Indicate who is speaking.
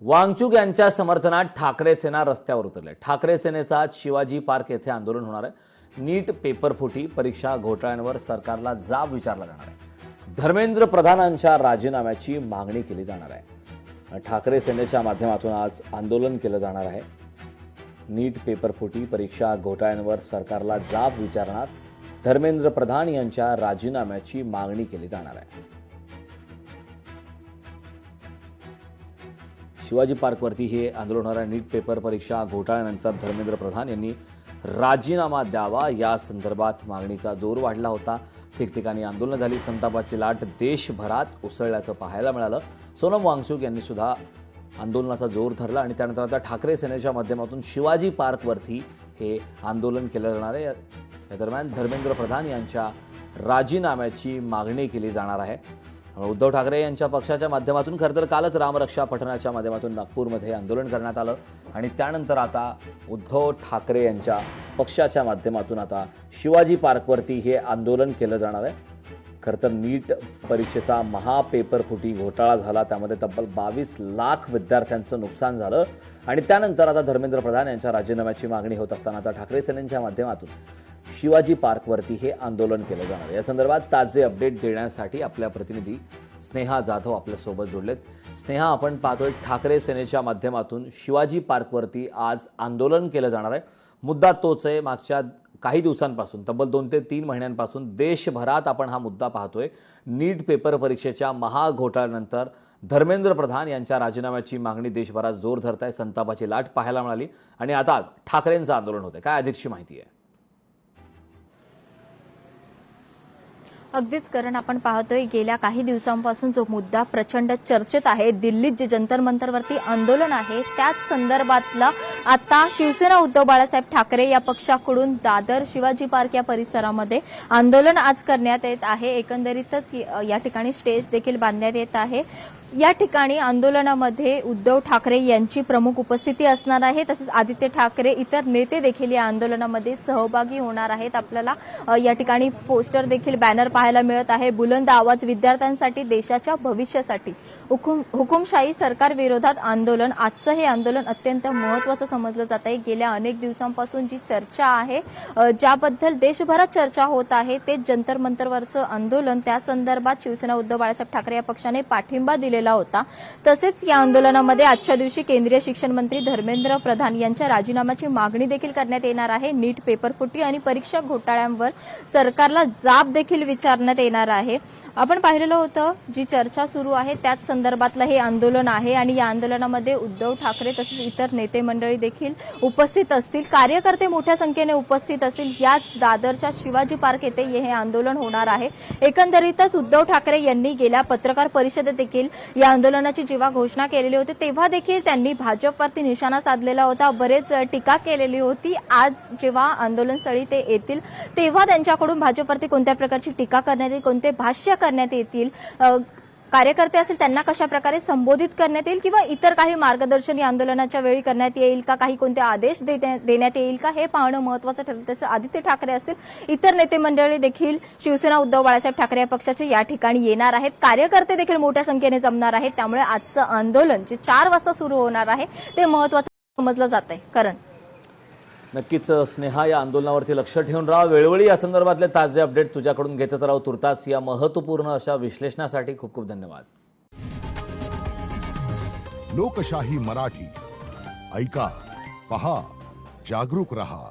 Speaker 1: वांगचुक यांच्या समर्थनात ठाकरे सेना रस्त्यावर उतरले। ठाकरे सेनेचं आज शिवाजी पार्क येथे आंदोलन होणार आहे। नीट पेपर फुटी, परीक्षा घोटाळ्यांवर सरकारला जाब विचारला जाणार आहे। धर्मेंद्र प्रधानांच्या राजीनाम्याची मागणी केली जाणार आहे। ठाकरे सेनेच्या माध्यमातून आज आंदोलन केलं जाणार आहे। नीट पेपर फुटी, परीक्षा घोटाळ्यांवर सरकारला जाब विचारणार, धर्मेंद्र प्रधान यांच्या राजीनाम्याची मागणी केली जाणार आहे। शिवाजी पार्कवरती हे आंदोलन होणार आहे। नीट पेपर परीक्षा घोटाळ्यानंतर धर्मेंद्र प्रधान यांनी राजीनामा द्यावा या संदर्भात मागणीचा जोर वाढला होता। ठिकठिकाणी आंदोलन झाली। संतापाची लाट देशभरात उसळल्याचं पाहायला मिळालं। सोनम वांगचुक यांनी सुद्धा आंदोलनाचा जोर धरला आणि त्यानंतर आता ठाकरे सेनेच्या माध्यमातून शिवाजी पार्कवरती हे आंदोलन केलं जाणार आहे। या दरम्यान धर्मेंद्र प्रधान यांच्या राजीनाम्याची मागणी केली जाणार आहे। उद्धव ठाकरे यांच्या पक्षाच्या माध्यमातून खरं तर कालच रामरक्षा पठणाच्या माध्यमातून नागपूरमध्ये आंदोलन करण्यात आलं आणि त्यानंतर आता उद्धव ठाकरे यांच्या पक्षाच्या माध्यमातून आता शिवाजी पार्कवरती हे आंदोलन केलं जाणार आहे। खरं तर नीट परीक्षेचा महापेपर फुटी घोटाळा झाला, त्यामध्ये तब्बल 22 लाख विद्यार्थ्यांचं नुकसान झालं आणि त्यानंतर आता धर्मेंद्र प्रधान यांच्या राजीनाम्याची मागणी होत असताना आता ठाकरे सेनेच्या माध्यमातून शिवाजी पार्कवरती हे आंदोलन केलं जाणार। या संदर्भात ताजे अपडेट देण्यासाठी आपल्या प्रतिनिधी स्नेहा जाधव आपल्यासोबत जोडलेत। स्नेहा, आपण पाहतोय ठाकरे सेनेच्या माध्यमातून शिवाजी पार्कवरती आज आंदोलन केलं जाणार आहे। मुद्दा तोच आहे, मागच्या काही दिवसांपासून तब्बल 2 ते 3 महिन्यांपासून देशभरात आपण हा मुद्दा पाहतोय। नीट पेपर परीक्षेच्या महाघोटाळ्यानंतर धर्मेंद्र प्रधान यांच्या राजीनाम्याची मागणी देशभरात जोर धरत आहे। संतापाची लाट पाहायला मिळाली आणि आता ठाकरेंचं आंदोलन होतंय। काय अधिकची माहिती आहे?
Speaker 2: अगदीच करण, आपण पाहतोय गेल्या काही दिवसांपासून जो मुद्दा प्रचंड चर्चेत आहे, दिल्लीत जे जंतर मंतरवरती आंदोलन आहे त्याच संदर्भातला आता शिवसेना उद्धव बाळासाहेब ठाकरे या पक्षाकडून दादर शिवाजी पार्क या परिसरामध्ये आंदोलन आज करण्यात येत आहे। एकंदरीतच या ठिकाणी स्टेज देखील बांधण्यात येत आहे। या ठिकाणी आंदोलनामध्ये उद्धव ठाकरे यांची प्रमुख उपस्थिती असणार आहे। तसेच आदित्य ठाकरे इतर नेते देखील या आंदोलनामध्ये सहभागी होणार आहेत। आपल्याला या ठिकाणी पोस्टर देखील, बॅनर पाहायला मिळत आहे। बुलंद आवाज, विद्यार्थ्यांसाठी, देशाच्या भविष्यासाठी, हुकुमशाही सरकार विरोधात आंदोलन। आजचं हे आंदोलन अत्यंत महत्त्वाचं समजलं जात आहे। गेल्या अनेक दिवसांपासून जी चर्चा आहे, ज्याबद्दल देशभरात चर्चा होत आहे, ते जंतर मंतरवरचं आंदोलन, त्या संदर्भात शिवसेना उद्धव बाळासाहेब ठाकरे या पक्षाने पाठिंबा दिलेला होता। तसेच या आंदोलनामध्ये आजच्या दिवशी केंद्रीय शिक्षण मंत्री धर्मेंद्र प्रधान यांच्या राजीनाम्याची मागणी देखील करण्यात येणार आहे। नीट पेपर फुटी आणि परीक्षा घोटाळ्यांवर सरकारला जाब देखील विचारण्यात येणार आहे। आपण पाहिलेलं होतं, जी चर्चा सुरू आहे त्याच संदर्भातलं हे आंदोलन आहे आणि या आंदोलनामध्ये उद्धव ठाकरे तसेच इतर नेते मंडळी देखील उपस्थित असतील, कार्यकर्ते मोठ्या संख्येने उपस्थित असतील। याच दादरच्या शिवाजी पार्क येथे हे आंदोलन होणार आहे। एकंदरीतच उद्धव ठाकरे यांनी गेल्या पत्रकार परिषदेत देखील या आंदोलनाची जेव्हा घोषणा केलेली होती तेव्हा देखील त्यांनी भाजपवरती निशाणा साधलेला होता, बरेच टीका केलेली होती। आज जेव्हा आंदोलनस्थळी ते येतील तेव्हा त्यांच्याकडून भाजपवरती कोणत्या प्रकारची टीका करण्यात येईल, कोणते भाष्य करण्यात येतील, कार्यकर्ते असेल त्यांना कशा प्रकारे संबोधित करण्यात येईल किंवा इतर काही मार्गदर्शन या आंदोलनाच्या वेळी करण्यात येईल का, काही कोणते आदेश देण्यात येईल का, हे पाहणं महत्त्वाचं ठरेल। तसं आदित्य ठाकरे असतील, इतर नेते मंडळी देखील शिवसेना उद्धव बाळासाहेब ठाकरे या पक्षाचे या ठिकाणी येणार आहेत। कार्यकर्ते देखील मोठ्या संख्येने जमणार आहेत। त्यामुळे आजचं आंदोलन जे 4 वाजता सुरू होणार आहे ते महत्त्वाचं समजलं जात आहे। करण,
Speaker 1: नक्कीच स्नेहा, या आंदोलनावरती लक्ष ठेवून राहा। वेळोवेळी या संदर्भातले ताजे अपडेट तुझ्याकडून घेतच राहू। तुर्तास या महत्त्वपूर्ण अशा विश्लेषणासाठी खूप खूप धन्यवाद।
Speaker 3: लोकशाही मराठी ऐका, पहा, जागरूक रहा।